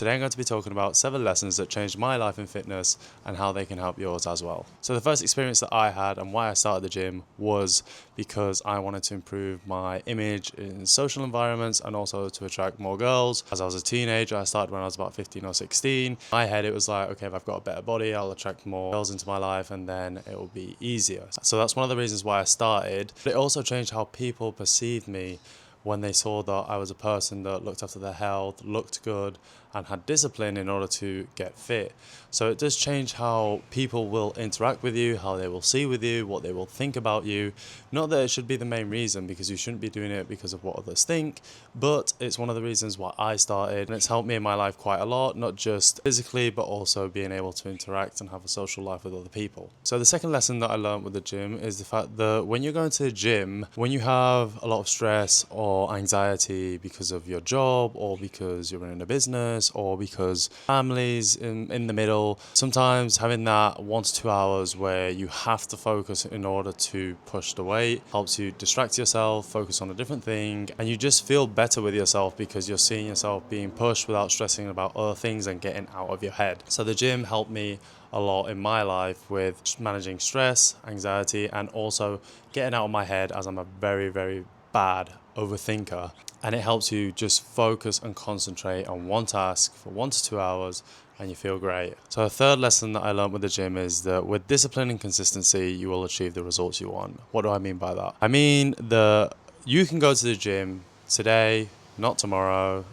Today I'm going to be talking about 7 lessons that changed my life in fitness and how they can help yours as well. So the first experience that I had and why I started the gym was because I wanted to improve my image in social environments and also to attract more girls. As I was a teenager, I started when I was about 15 or 16. In my head it was like, okay, if I've got a better body, I'll attract more girls into my life and then it will be easier. So that's one of the reasons why I started. But it also changed how people perceived me when they saw that I was a person that looked after their health, looked good, and had discipline in order to get fit. So it does change how people will interact with you, how they will see with you, what they will think about you. Not that it should be the main reason, because you shouldn't be doing it because of what others think, but it's one of the reasons why I started, and it's helped me in my life quite a lot, not just physically, but also being able to interact and have a social life with other people. So the second lesson that I learned with the gym is the fact that when you're going to the gym, when you have a lot of stress or anxiety because of your job or because you're running a business or because families in the middle, sometimes having that 1 to 2 hours where you have to focus in order to push the weight helps you distract yourself, focus on a different thing, and you just feel better with yourself because you're seeing yourself being pushed without stressing about other things and getting out of your head. So the gym helped me a lot in my life with managing stress, anxiety, and also getting out of my head, as I'm a very, very bad overthinker. And it helps you just focus and concentrate on one task for 1 to 2 hours and you feel great. So a third lesson that I learned with the gym is that with discipline and consistency, you will achieve the results you want. What do I mean by that? I mean that you can go to the gym today, not tomorrow,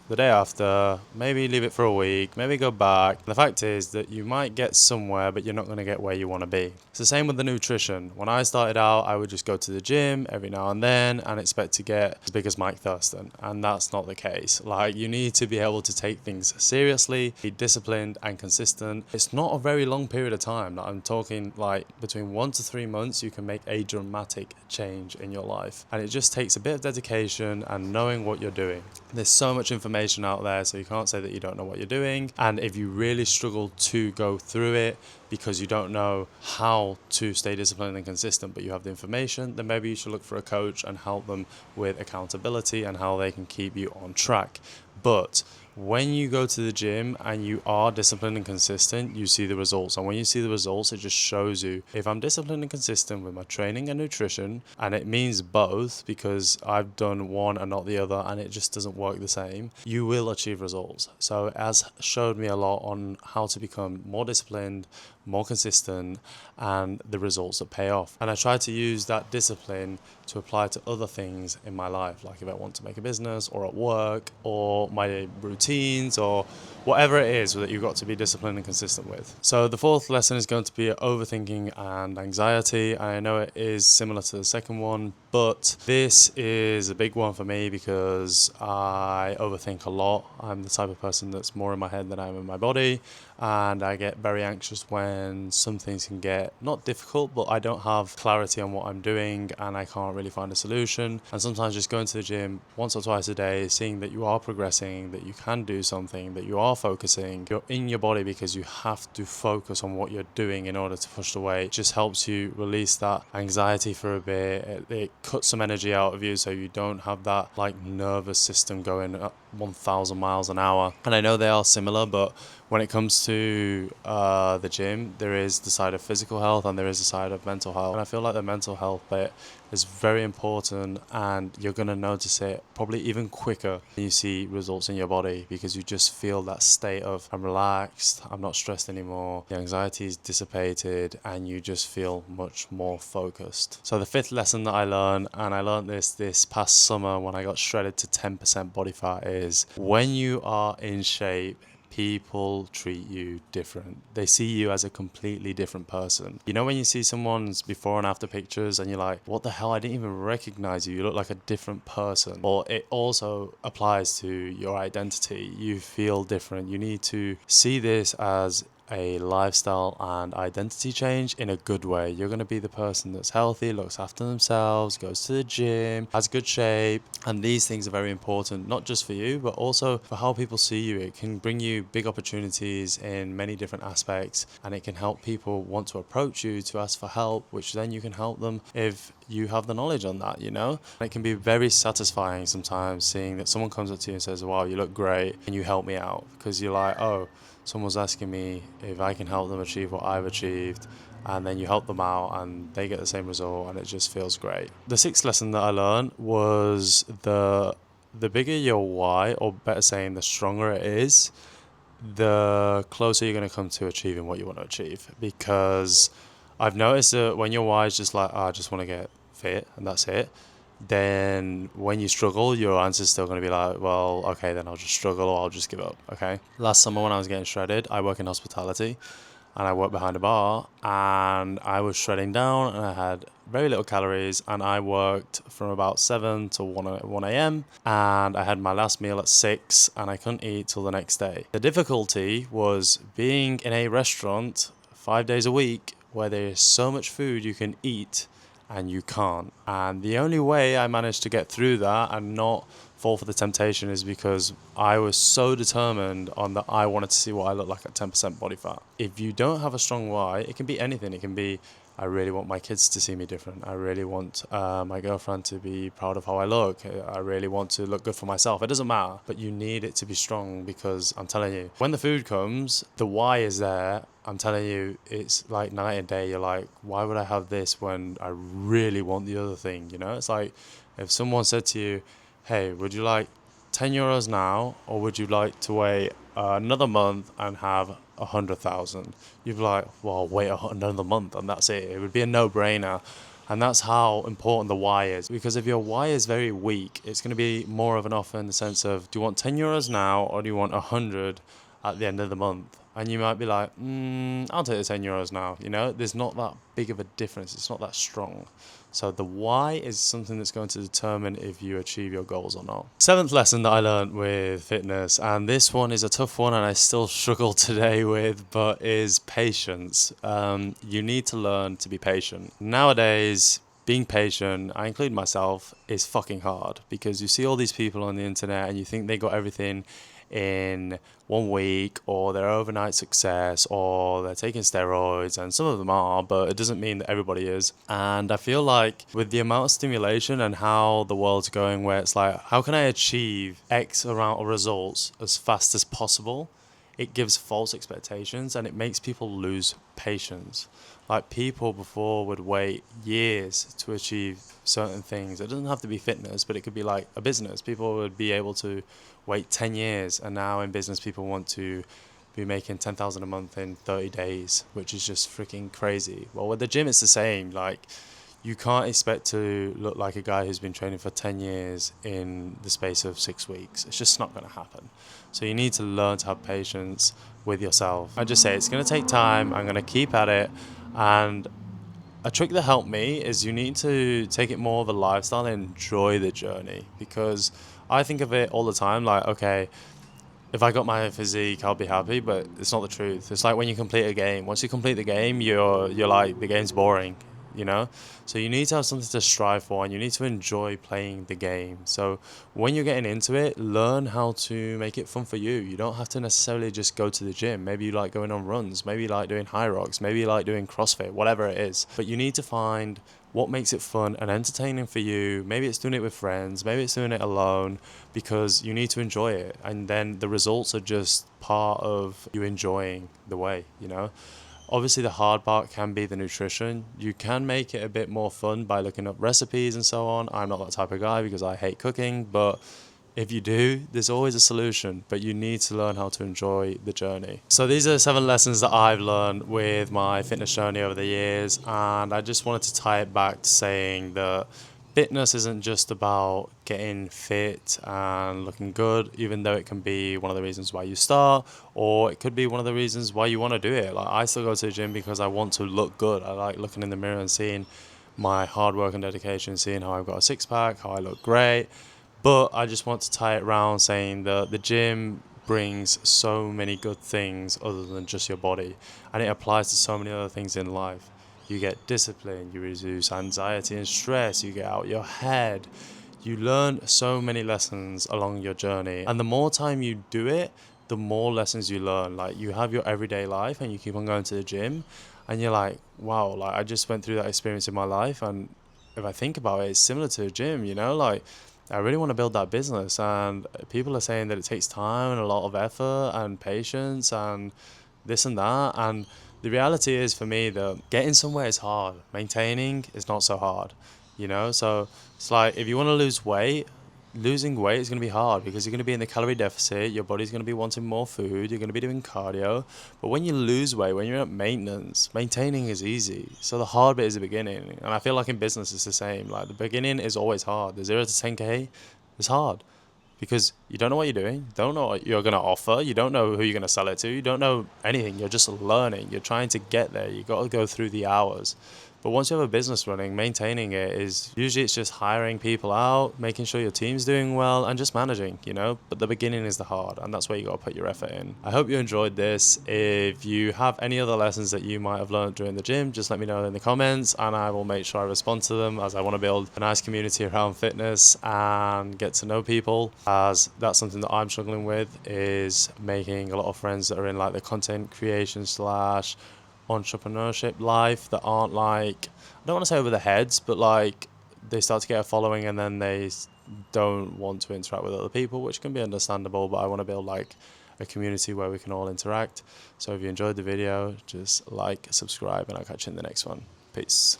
the day after, maybe leave it for a week, maybe go back. The fact is that you might get somewhere, but you're not going to get where you want to be. It's the same with the nutrition. When I started out, I would just go to the gym every now and then and expect to get as big as Mike Thurston. And that's not the case. Like, you need to be able to take things seriously, be disciplined and consistent. It's not a very long period of time. I'm talking like between 1 to 3 months, you can make a dramatic change in your life. And it just takes a bit of dedication and knowing what you're doing. There's so much information out there, so you can't say that you don't know what you're doing. And if you really struggle to go through it because you don't know how to stay disciplined and consistent, but you have the information, then maybe you should look for a coach and help them with accountability and how they can keep you on track. But when you go to the gym and you are disciplined and consistent, you see the results. And when you see the results, it just shows you if I'm disciplined and consistent with my training and nutrition, and it means both because I've done one and not the other, and it just doesn't work the same, you will achieve results. So it has showed me a lot on how to become more disciplined, more consistent, and the results that pay off. And I try to use that discipline to apply to other things in my life, like if I want to make a business or at work or my routines or whatever it is that you've got to be disciplined and consistent with. So the fourth lesson is going to be overthinking and anxiety. I know it is similar to the second one, but this is a big one for me because I overthink a lot. I'm the type of person that's more in my head than I am in my body, and I get very anxious when some things can get not difficult, but I don't have clarity on what I'm doing and I can't really find a solution. And sometimes just going to the gym once or twice a day, seeing that you are progressing, that you can do something, that you are focusing, you're in your body because you have to focus on what you're doing in order to push the weight, just helps you release that anxiety for a bit. It cuts some energy out of you so you don't have that like nervous system going at 1,000 miles an hour. And I know they are similar, but when it comes to the gym, there is the side of physical health and there is the side of mental health. And I feel like the mental health bit is very important, and you're going to notice it probably even quicker when you see results in your body, because you just feel that state of I'm relaxed, I'm not stressed anymore, the anxiety is dissipated, and you just feel much more focused. So the fifth lesson that I learned, and I learned this past summer when I got shredded to 10% body fat, is when you are in shape, people treat you different. They see you as a completely different person. You know when you see someone's before and after pictures and you're like, what the hell, I didn't even recognize you. You look like a different person. Or it also applies to your identity. You feel different. You need to see this as a lifestyle and identity change in a good way. You're going to be the person that's healthy, looks after themselves, goes to the gym, has good shape, and these things are very important, not just for you, but also for how people see you. It can bring you big opportunities in many different aspects, and it can help people want to approach you to ask for help, which then you can help them if you have the knowledge on that, you know? It can be very satisfying sometimes seeing that someone comes up to you and says, wow, you look great, and you help me out, because you're like, oh, someone's asking me if I can help them achieve what I've achieved, and then you help them out and they get the same result, and it just feels great. The sixth lesson that I learned was the bigger your why, or better saying, the stronger it is, the closer you're going to come to achieving what you want to achieve. Because I've noticed that when your why is just like, I just want to get fit and that's it, then when you struggle, your answer's still going to be like, well, okay, then I'll just struggle or I'll just give up. Okay. Last summer when I was getting shredded, I work in hospitality and I worked behind a bar, and I was shredding down and I had very little calories, and I worked from about 7 to 1 a.m. and I had my last meal at 6 and I couldn't eat till the next day. The difficulty was being in a restaurant 5 days a week where there is so much food you can eat and you can't. And the only way I managed to get through that and not fall for the temptation is because I was so determined on that I wanted to see what I look like at 10% body fat. If you don't have a strong why, it can be anything. It can be, I really want my kids to see me different. I really want my girlfriend to be proud of how I look. I really want to look good for myself. It doesn't matter, but you need it to be strong, because I'm telling you, when the food comes, the why is there. I'm telling you, it's like night and day. You're like, why would I have this when I really want the other thing? You know, it's like if someone said to you, hey, would you like 10 euros now, or would you like to wait another month and have 100,000? You'd be like, well, I'll wait another month and that's it. It would be a no-brainer. And that's how important the why is. Because if your why is very weak, it's going to be more of an offer in the sense of, do you want 10 euros now, or do you want 100 at the end of the month? And you might be like, I'll take the 10 euros now. You know, there's not that big of a difference. It's not that strong. So the why is something that's going to determine if you achieve your goals or not. Seventh lesson that I learned with fitness, and this one is a tough one and I still struggle today with, but is patience. You need to learn to be patient. Nowadays, being patient, I include myself, is fucking hard, because you see all these people on the internet and you think they got everything in 1 week, or they're overnight success, or they're taking steroids, and some of them are, but it doesn't mean that everybody is. And I feel like with the amount of stimulation and how the world's going, where it's like, how can I achieve X amount of results as fast as possible? It gives false expectations and it makes people lose patience. Like, people before would wait years to achieve certain things. It doesn't have to be fitness, but it could be like a business. People would be able to wait 10 years, and now in business people want to be making 10,000 a month in 30 days, which is just freaking crazy. Well, with the gym it's the same. Like, you can't expect to look like a guy who's been training for 10 years in the space of 6 weeks. It's just not going to happen. So you need to learn to have patience with yourself. I just say it's going to take time. I'm going to keep at it. And a trick that helped me is you need to take it more of a lifestyle and enjoy the journey, because I think of it all the time like, okay, if I got my physique, I'll be happy, but it's not the truth. It's like when you complete a game. Once you complete the game, you're like, the game's boring, you know? So you need to have something to strive for, and you need to enjoy playing the game. So when you're getting into it, learn how to make it fun for you. You don't have to necessarily just go to the gym. Maybe you like going on runs. Maybe you like doing high rocks. Maybe you like doing CrossFit, whatever it is. But you need to find what makes it fun and entertaining for you. Maybe it's doing it with friends, maybe it's doing it alone, because you need to enjoy it. And then the results are just part of you enjoying the way, you know? Obviously, the hard part can be the nutrition. You can make it a bit more fun by looking up recipes and so on. I'm not that type of guy because I hate cooking, but if you do, there's always a solution, but you need to learn how to enjoy the journey. So these are the 7 lessons that I've learned with my fitness journey over the years, and I just wanted to tie it back to saying that fitness isn't just about getting fit and looking good, even though it can be one of the reasons why you start, or it could be one of the reasons why you want to do it. Like, I still go to the gym because I want to look good. I like looking in the mirror and seeing my hard work and dedication, seeing how I've got a six-pack, how I look great. But I just want to tie it around saying that the gym brings so many good things other than just your body, and it applies to so many other things in life. You get discipline, you reduce anxiety and stress, you get out your head. You learn so many lessons along your journey, and the more time you do it, the more lessons you learn. Like, you have your everyday life and you keep on going to the gym and you're like, wow, like, I just went through that experience in my life, and if I think about it, it's similar to a gym, you know, like I really want to build that business, and people are saying that it takes time and a lot of effort and patience and this and that. And the reality is for me that getting somewhere is hard, maintaining is not so hard, you know. So it's like if you want to lose weight, losing weight is going to be hard because you're going to be in the calorie deficit, your body's going to be wanting more food, you're going to be doing cardio. But when you lose weight, when you're at maintenance, maintaining is easy. So the hard bit is the beginning. And I feel like in business it's the same. Like the beginning is always hard. The 0 to 10K is hard because you don't know what you're doing, don't know what you're going to offer, you don't know who you're going to sell it to, you don't know anything. You're just learning, you're trying to get there, you got to go through the hours. But once you have a business running, maintaining it is usually it's just hiring people out, making sure your team's doing well, and just managing, you know. But the beginning is the hard, and that's where you got to put your effort in. I hope you enjoyed this. If you have any other lessons that you might have learned during the gym, just let me know in the comments, and I will make sure I respond to them, as I want to build a nice community around fitness and get to know people, as that's something that I'm struggling with, is making a lot of friends that are in like the content creation slash entrepreneurship life that aren't like, I don't want to say over the heads, but like they start to get a following and then they don't want to interact with other people, which can be understandable. But I want to build like a community where we can all interact. So if you enjoyed the video, just like, subscribe, and I'll catch you in the next one. Peace.